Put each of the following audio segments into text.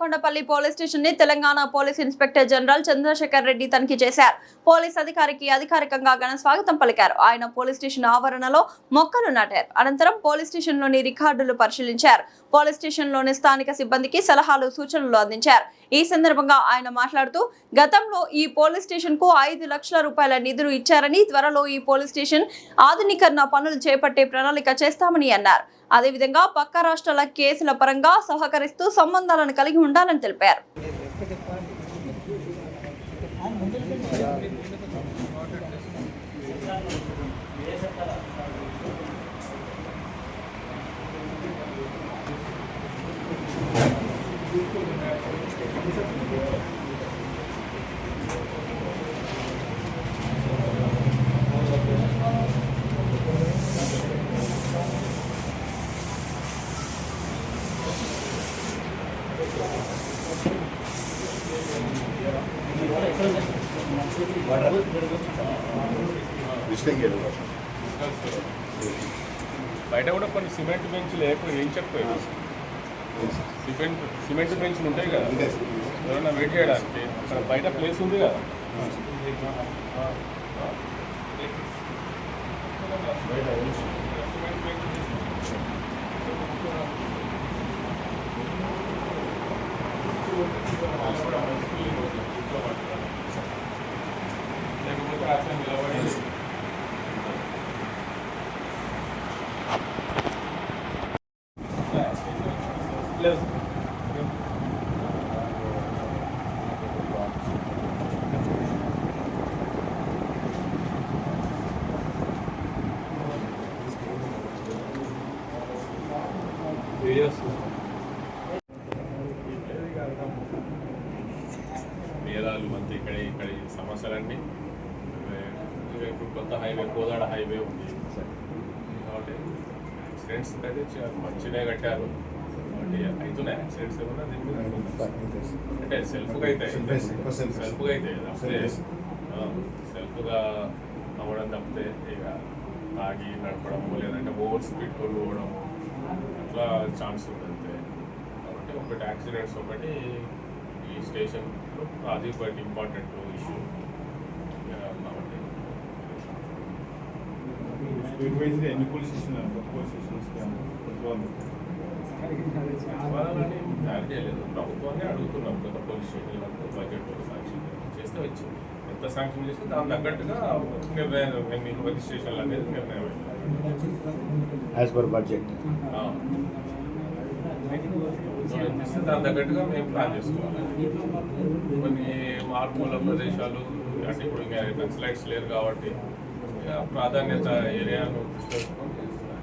Nelakondapalli police station ని Telangana police inspector general Chandrasekhar Reddy తనిఖీ చేశారు. పోలీస్ అధికారికి అధికారికంగా ఘన స్వాగతం పలికారు. ఆయన పోలీస్ స్టేషన్ ఆవరణలో మొక్కలు నాటారు. అనంతరం పోలీస్ స్టేషన్ లోని రికార్డులు పరిశీలించారు. పోలీస్ స్టేషన్ లోని స్థానిక సిబ్బందికి సలహాలు సూచనలు అందించారు. ఈ సందర్భంగా ఆయన మాట్లాడుతూ గతంలో ఈ పోలీస్ స్టేషన్ కు 5 లక్షల రూపాయల నిధులు ఇచ్చారని, త్వరలో ఈ పోలీస్ స్టేషన్ ఆధునీకరణ పనులు చేపట్టే ప్రణాళిక చేస్తామని అన్నారు. అదేవిధంగా పక్క రాష్ట్రాల కేసుల పరంగా సహకరిస్తూ సంబంధాలను కలిగి ఉండాలని తెలిపారు. బయట కూడా కొన్ని సిమెంట్ బెంచ్లు ఏం చెప్పాయి, సిమెంట్ బెంచ్లు ఉంటాయి కదా, ఎవరైనా వెయిట్ చేయడానికి అక్కడ బయట ప్లేస్ ఉంది కదా. లేకపోతే అట్లా నిలబడి నేరాలు అంతే ఇక్కడ సమస్యలన్నీ. ఇప్పుడు కొత్త హైవే కోదాడ హైవే ఉంది కాబట్టి యాక్సిడెంట్స్ అయితే మంచిగా కట్టారు. అవుతున్నాయి యాక్సిడెంట్స్ ఏమన్నా దీని మీద అంటే సెల్ఫ్గా అవుతాయి తప్పితే సెల్ఫ్గా అవ్వడం తప్పితే ఇక తాగి నడపడము లేదంటే ఓవర్ స్పీడ్ కొనుక్కోవడము అట్లా ఛాన్స్ ఉంది అంతే. కాబట్టి ఒకటి యాక్సిడెంట్స్ ఒకటి ఈ స్టేషన్లో అది ఒకటి ఇంపార్టెంట్ ఇష్యూ కాబట్టి ఎన్ని పోలీస్ స్టేషన్స్ వాళ్ళని తయారు చేయలేదు, ప్రభుత్వాన్ని అడుగుతున్నాం. కొత్త పోలీస్ స్టేషన్లు బడ్జెట్ శాంక్షన్ చేస్తే వచ్చి ఎంత శాంక్షన్ చేస్తే దాని తగ్గట్టుగా నిర్ణయం ఎన్ని రిజిస్ట్రేషన్లు అనేది నిర్ణయం ఇస్తే దాని తగ్గట్టుగా మేము ప్లాన్ చేసుకోవాలి. కొన్ని మార్పుల ప్రదేశాలు అంటే ఇప్పుడు ఇంకా నక్సలైట్స్ లేరు కాబట్టి ప్రాధాన్యత ఏరియాను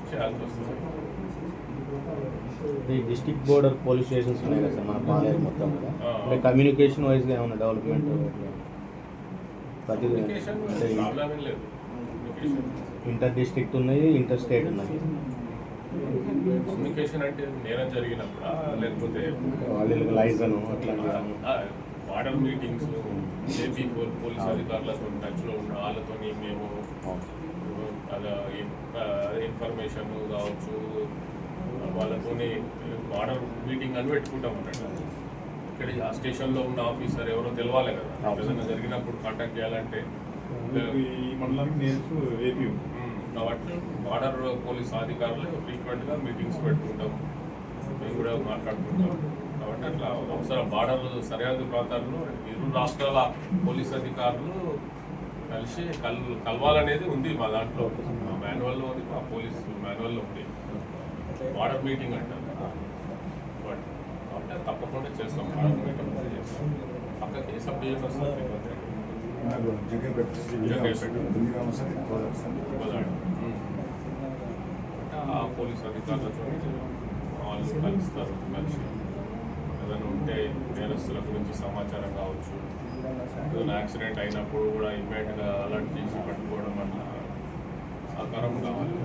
చేయాల్సి వస్తుంది. డిస్ట్రిక్ట్ బోర్డర్ పోలీస్ స్టేషన్స్ ఉన్నాయి కదా సార్ మన పాలేరు మొత్తం కదా, అంటే కమ్యూనికేషన్ వైజ్గా ఏమైనా డెవలప్మెంట్ ఇంటర్ డిస్ట్రిక్ట్ ఉన్నాయి, ఇంటర్ స్టేట్ ఉన్నాయి. కమ్యూనికేషన్ అంటే నేరం జరిగినప్పుడు లేకపోతే వాళ్ళకి లైజన్ అట్లా బార్డర్ మీటింగ్స్ ఏపీ పోలీస్ అధికారులతో టచ్లో ఉన్న వాళ్ళతో మేము అలా ఇన్ఫర్మేషన్ కావచ్చు వాళ్ళతో బార్డర్ మీటింగ్ అని పెట్టుకుంటాం అన్నట్టు. ఇక్కడ ఆ స్టేషన్లో ఉన్న ఆఫీసర్ ఎవరో తెలవాలి కదా, ఏదైనా జరిగినప్పుడు కాంటాక్ట్ చేయాలంటే. కాబట్టి బార్డర్ పోలీస్ అధికారులు ఫ్రీక్వెంట్గా మీటింగ్స్ పెట్టుకుంటాం, మేము కూడా మాట్లాడుకుంటాం. కాబట్టి అట్లా ఒకసారి బార్డర్ సరిహద్దు ప్రాంతాల్లో ఇరు రాష్ట్రాల పోలీస్ అధికారులు కలిసి కలవాలనేది ఉంది మా దాంట్లో, మా మాన్యువల్లో ఉంది, మా పోలీస్ మాన్యువల్లో ఉంది. బార్డర్ మీటింగ్ అంటారు కాబట్టి తప్పకుండా చేస్తాం. బార్డర్ మీటింగ్ చేస్తాం. పక్కకి సబ్ డివిజన్ వస్తుంది, ఆ పోలీస్ అధికారులతో వాళ్ళు కలుస్తారు. కలిసి ఏదైనా ఉంటే నేరస్తుల గురించి సమాచారం కావచ్చు, ఏదైనా యాక్సిడెంట్ అయినప్పుడు కూడా ఇమ్మీడియట్గా అలర్ట్ చేసి పట్టుకోవడం వల్ల సహకారం కావాలి.